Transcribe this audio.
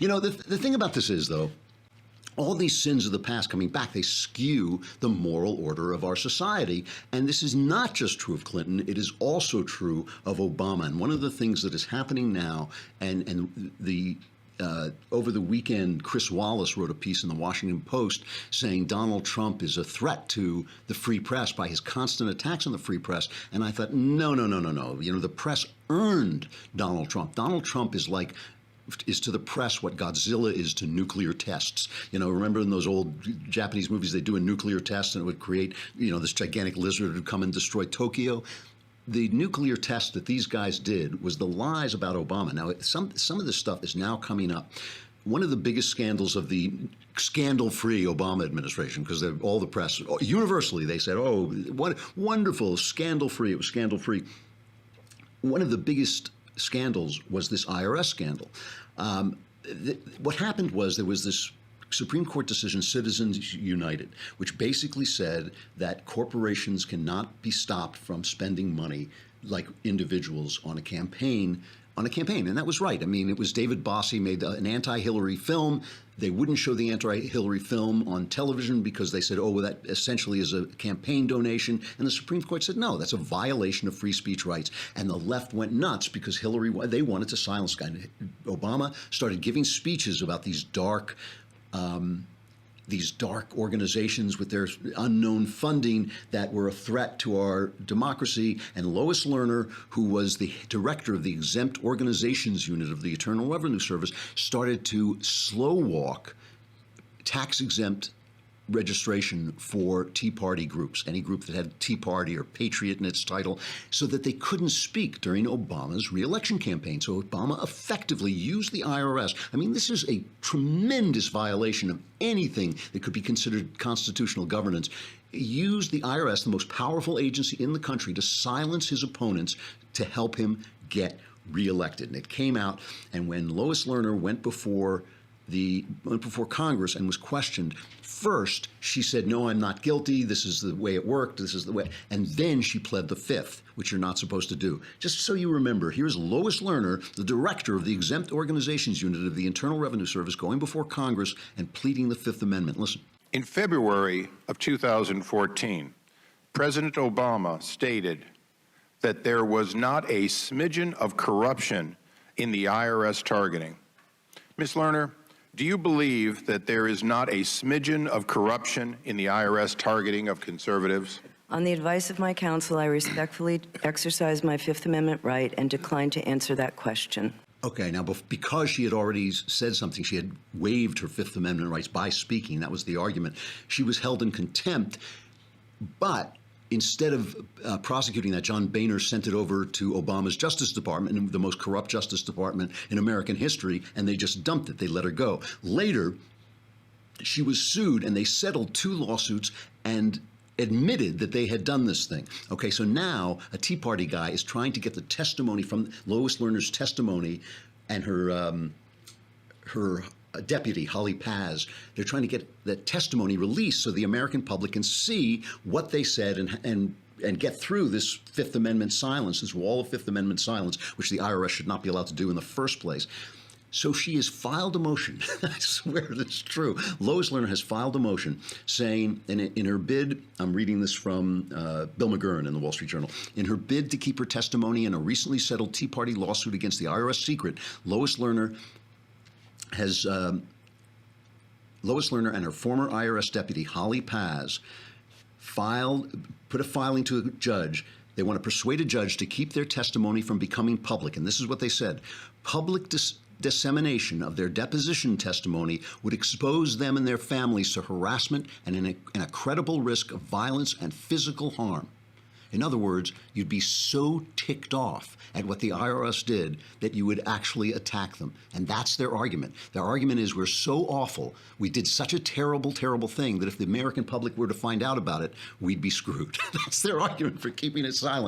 The thing about this is, though, all these sins of the past coming back, they skew the moral order of our society. And this is not just true of Clinton, it is also true of Obama. And one of the things that is happening now, over the weekend, Chris Wallace wrote a piece in the Washington Post saying Donald Trump is a threat to the free press by his constant attacks on the free press. And I thought, no. The press earned Donald Trump. Donald Trump is to the press what Godzilla is to nuclear tests. Remember in those old Japanese movies, they do a nuclear test and it would create, this gigantic lizard that would come and destroy Tokyo. The nuclear test that these guys did was the lies about Obama. Now, some of this stuff is now coming up. One of the biggest scandals of the scandal-free Obama administration, because all the press, universally, they said, oh, what wonderful, scandal-free, it was scandal-free. One of the biggest scandals was this IRS scandal. What happened was there was this Supreme Court decision, Citizens United, which basically said that corporations cannot be stopped from spending money like individuals on a campaign. And that was right. I mean, it was David Bossie made an anti-Hillary film. They wouldn't show the anti-Hillary film on television because they said, oh, well, that essentially is a campaign donation. And the Supreme Court said, no, that's a violation of free speech rights. And the left went nuts because they wanted to silence guy. Obama started giving speeches about these dark organizations with their unknown funding that were a threat to our democracy. And Lois Lerner, who was the director of the exempt organizations unit of the Internal Revenue Service, started to slow walk tax-exempt registration for Tea Party groups, any group that had Tea Party or Patriot in its title, so that they couldn't speak during Obama's re-election campaign. So Obama effectively used the IRS. I mean, this is a tremendous violation of anything that could be considered constitutional governance. Used the IRS, the most powerful agency in the country, to silence his opponents to help him get re-elected. And it came out, and when Lois Lerner went before Congress and was questioned, first she said, no, I'm not guilty. This is the way it worked. This is the way. And then she pled the fifth, which you're not supposed to do. Just so you remember, here's Lois Lerner, the director of the exempt organizations unit of the Internal Revenue Service, going before Congress and pleading the Fifth Amendment. Listen. In February of 2014, President Obama stated that there was not a smidgen of corruption in the IRS targeting. Ms. Lerner, do you believe that there is not a smidgen of corruption in the IRS targeting of conservatives? On the advice of my counsel, I respectfully exercise my Fifth Amendment right and decline to answer that question. Okay, now because she had already said something, she had waived her Fifth Amendment rights by speaking. That was the argument. She was held in contempt, but instead of prosecuting that, John Boehner sent it over to Obama's Justice Department, the most corrupt Justice Department in American history, and they just dumped it. They let her go. Later, she was sued, and they settled 2 lawsuits and admitted that they had done this thing. Okay, so now a Tea Party guy is trying to get the testimony from Lois Lerner's testimony and her deputy, Holly Paz. They're trying to get that testimony released so the American public can see what they said and get through this Fifth Amendment silence, this wall of Fifth Amendment silence, which the IRS should not be allowed to do in the first place. So she has filed a motion. I swear it's true. Lois Lerner has filed a motion saying, in her bid, I'm reading this from Bill McGurn in the Wall Street Journal, in her bid to keep her testimony in a recently settled Tea Party lawsuit against the IRS secret, Lois Lerner and her former IRS deputy, Holly Paz, put a filing to a judge. They want to persuade a judge to keep their testimony from becoming public. And this is what they said. Public dissemination of their deposition testimony would expose them and their families to harassment and a credible risk of violence and physical harm. In other words, you'd be so ticked off at what the IRS did that you would actually attack them. And that's their argument. Their argument is we're so awful, we did such a terrible, terrible thing that if the American public were to find out about it, we'd be screwed. That's their argument for keeping it silent.